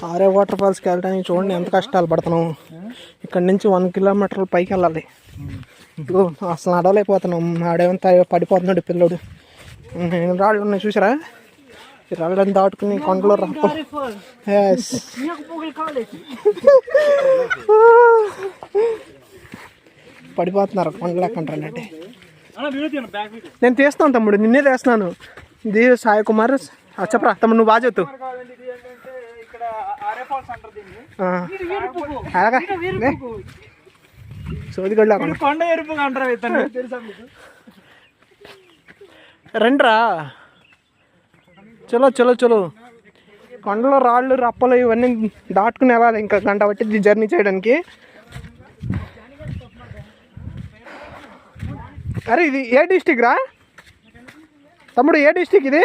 ఆరే water ఫాల్స్కి వెళ్ళడానికి చూడండి ఎంత కష్టాలు పడుతున్నాం. ఇక్కడ నుంచి 1 కిలోమీటర్ల పైకి వెళ్ళాలి. ఇప్పుడు అసలు నడవలేకపోతున్నాం. ఆడేమంతా పడిపోతున్నాడు పిల్లోడు. నేను రాళ్ళు ఉన్నాయి చూసారా, ఈ రాళ్ళని దాటుకుని కొండలో పడిపోతున్నారు కొండలు ఎక్కంటారంటే. నేను తీస్తాను తమ్ముడు, నిన్నే తీస్తున్నాను. ఇది సాయి కుమార్. చెప్పరా తమ్ముడు, నువ్వు బాగా చెప్తావు. సోదిగడ్లా కొండ ఎరుపుగా అంటారా రండిరా. చలో చలో చలో. కొండలో రాళ్ళు రప్పలు ఇవన్నీ దాటుకుని వెళ్ళాలి. ఇంకా గంట పట్టింది జర్నీ చేయడానికి. అరే ఇది ఏ డిస్టిక్ రా తమ్ముడు? ఏ డిస్టిక్ ఇది?